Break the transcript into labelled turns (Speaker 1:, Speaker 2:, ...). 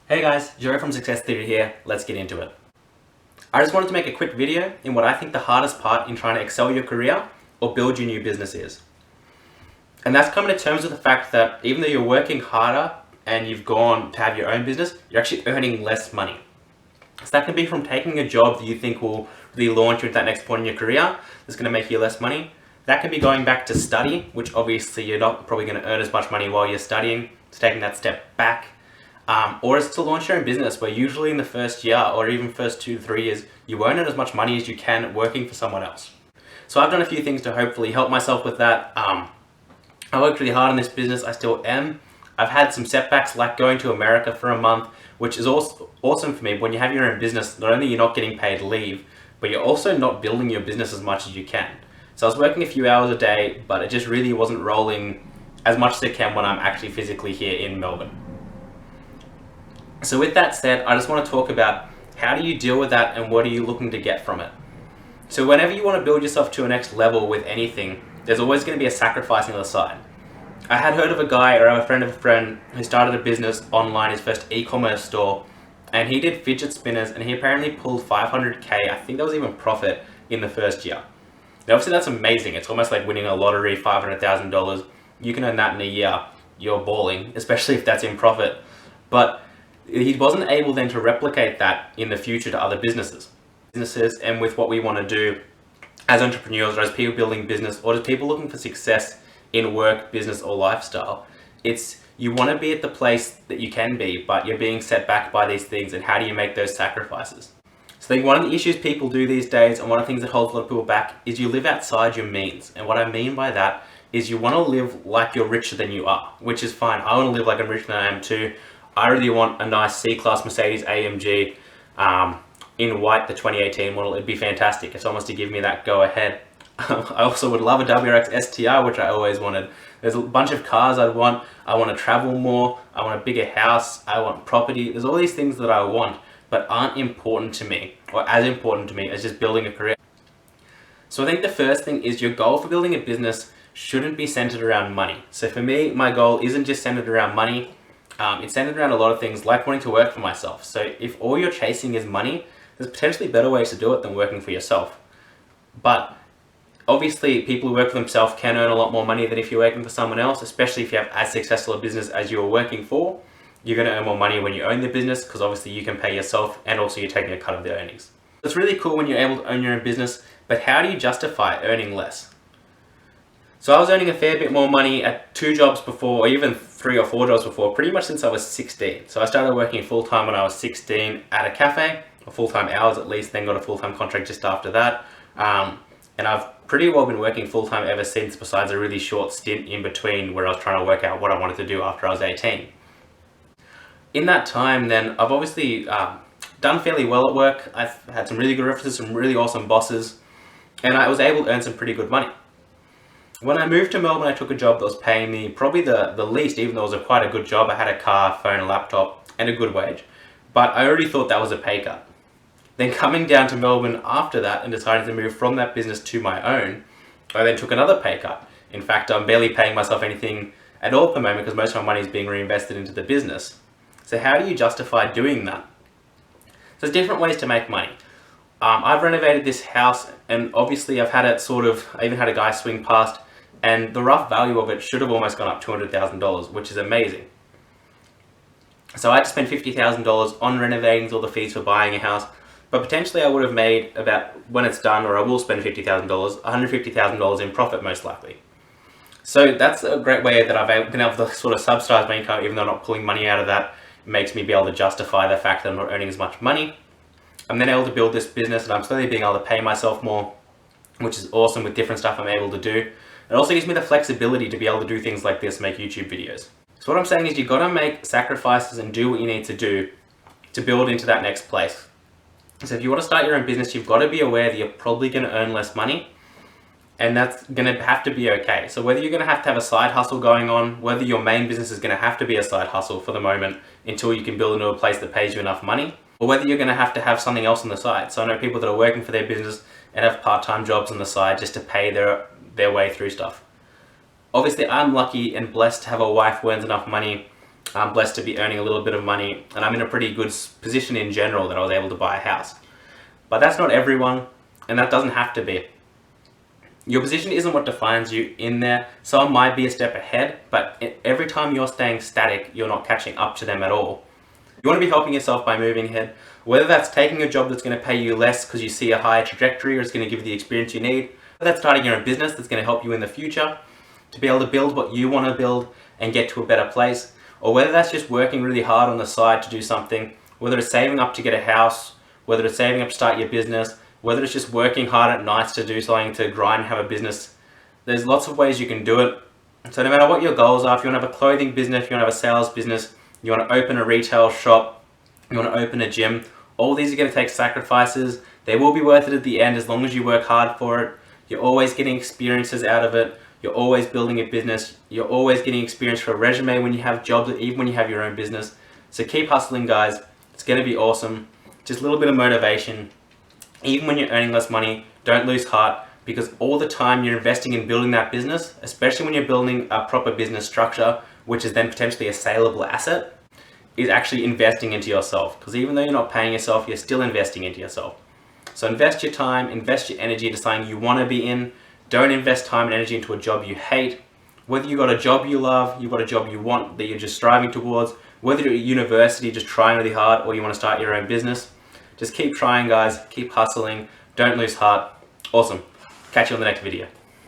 Speaker 1: Hey guys, Joe from Success Theory here. Let's get into it. I just wanted to make a quick video in what I think the hardest part in trying to excel your career or build your new business is. And that's coming to terms with the fact that even though you're working harder and you've gone to have your own business, you're actually earning less money. So that can be from taking a job that you think will really launch you into that next point in your career that's going to make you less money. That can be going back to study, which obviously you're not probably going to earn as much money while you're studying. So taking that step back. Or is to launch your own business, where usually in the first year or even first 2 to 3 years, you won't earn as much money as you can working for someone else. So I've done a few things to hopefully help myself with that. I worked really hard on this business, I still am. I've had some setbacks like going to America for a month, which is also awesome for me. When you have your own business, not only you're not getting paid leave, but you're also not building your business as much as you can. So I was working a few hours a day, but it just really wasn't rolling as much as it can when I'm actually physically here in Melbourne. So with that said, I just want to talk about how do you deal with that and what are you looking to get from it. So whenever you want to build yourself to a next level with anything, there's always going to be a sacrifice on the other side. I had heard of a guy, or I'm a friend of a friend, who started a business online, his first e-commerce store, and he did fidget spinners and he apparently pulled 500k, I think that was even profit, in the first year. Now obviously that's amazing. It's almost like winning a lottery, $500,000. You can earn that in a year. You're balling, especially if that's in profit. But he wasn't able then to replicate that in the future to other businesses. And with what we want to do as entrepreneurs or as people building business or as people looking for success in work, business or lifestyle, it's you want to be at the place that you can be, but you're being set back by these things, and how do you make those sacrifices? So I think one of the issues people do these days, and one of the things that holds a lot of people back, is you live outside your means. And what I mean by that is you want to live like you're richer than you are, which is fine. I want to live like I'm richer than I am too. I really want a nice C-Class Mercedes AMG in white, the 2018 model. It'd be fantastic if someone was to give me that go ahead. I also would love a WRX STR, which I always wanted. There's a bunch of cars I'd want. I want to travel more. I want a bigger house. I want property. There's all these things that I want, but aren't important to me, or as important to me as just building a career. So I think the first thing is your goal for building a business shouldn't be centered around money. So for me, my goal isn't just centered around money. It's centered around a lot of things, like wanting to work for myself. So if all you're chasing is money, there's potentially better ways to do it than working for yourself. But obviously, people who work for themselves can earn a lot more money than if you're working for someone else, especially if you have as successful a business as you're working for. You're going to earn more money when you own the business, because obviously you can pay yourself and also you're taking a cut of the earnings. It's really cool when you're able to own your own business, but how do you justify earning less? So I was earning a fair bit more money at 2 jobs before, or even 3 or 4 jobs before, pretty much since I was 16. So I started working full-time when I was 16 at a cafe, or full-time hours at least, then got a full-time contract just after that. And I've pretty well been working full-time ever since, besides a really short stint in between where I was trying to work out what I wanted to do after I was 18. In that time then, I've obviously done fairly well at work. I've had some really good references, some really awesome bosses, and I was able to earn some pretty good money. When I moved to Melbourne, I took a job that was paying me probably the least, even though it was quite a good job. I had a car, phone, a laptop, and a good wage. But I already thought that was a pay cut. Then coming down to Melbourne after that and deciding to move from that business to my own, I then took another pay cut. In fact, I'm barely paying myself anything at all at the moment because most of my money is being reinvested into the business. So how do you justify doing that? There's different ways to make money. I've renovated this house, and obviously I've had it I even had a guy swing past, and the rough value of it should have almost gone up $200,000, which is amazing. So I had to spend $50,000 on renovating, all the fees for buying a house, but potentially I would have made about, when it's done, or I will spend $50,000, $150,000 in profit most likely. So that's a great way that I've been able to sort of subsidize my income, even though I'm not pulling money out of that. It makes me be able to justify the fact that I'm not earning as much money. I'm then able to build this business, and I'm slowly being able to pay myself more, which is awesome with different stuff I'm able to do. It also gives me the flexibility to be able to do things like this, make YouTube videos. So what I'm saying is you've got to make sacrifices and do what you need to do to build into that next place. So if you want to start your own business, you've got to be aware that you're probably going to earn less money, and that's going to have to be okay. So whether you're going to have a side hustle going on, whether your main business is going to have to be a side hustle for the moment until you can build into a place that pays you enough money, or whether you're going to have something else on the side. So I know people that are working for their business and have part-time jobs on the side just to pay their way through stuff. Obviously, I'm lucky and blessed to have a wife who earns enough money I'm blessed to be earning a little bit of money, and I'm in a pretty good position in general that I was able to buy a house. But that's not everyone, and that doesn't have to be. Your position isn't what defines you in there. Someone might be a step ahead, but every time you're staying static, you're not catching up to them at all. You want to be helping yourself by moving ahead, whether that's taking a job that's going to pay you less because you see a higher trajectory or it's going to give you the experience you need, whether that's starting your own business that's going to help you in the future to be able to build what you want to build and get to a better place, or whether that's just working really hard on the side to do something, whether it's saving up to get a house, whether it's saving up to start your business, whether it's just working hard at nights to do something, to grind and have a business. There's lots of ways you can do it. So no matter what your goals are, if you want to have a clothing business, if you want to have a sales business, you want to open a retail shop, you want to open a gym, all these are going to take sacrifices. They will be worth it at the end as long as you work hard for it. You're always getting experiences out of it. You're always building a business. You're always getting experience for a resume when you have jobs, even when you have your own business. So keep hustling, guys. It's going to be awesome. Just a little bit of motivation. Even when you're earning less money, don't lose heart, because all the time you're investing in building that business, especially when you're building a proper business structure, which is then potentially a saleable asset, is actually investing into yourself. Because even though you're not paying yourself, you're still investing into yourself. So invest your time, invest your energy into something you want to be in. Don't invest time and energy into a job you hate. Whether you've got a job you love, you've got a job you want that you're just striving towards, whether you're at university just trying really hard or you want to start your own business, just keep trying, guys. Keep hustling. Don't lose heart. Awesome. Catch you on the next video.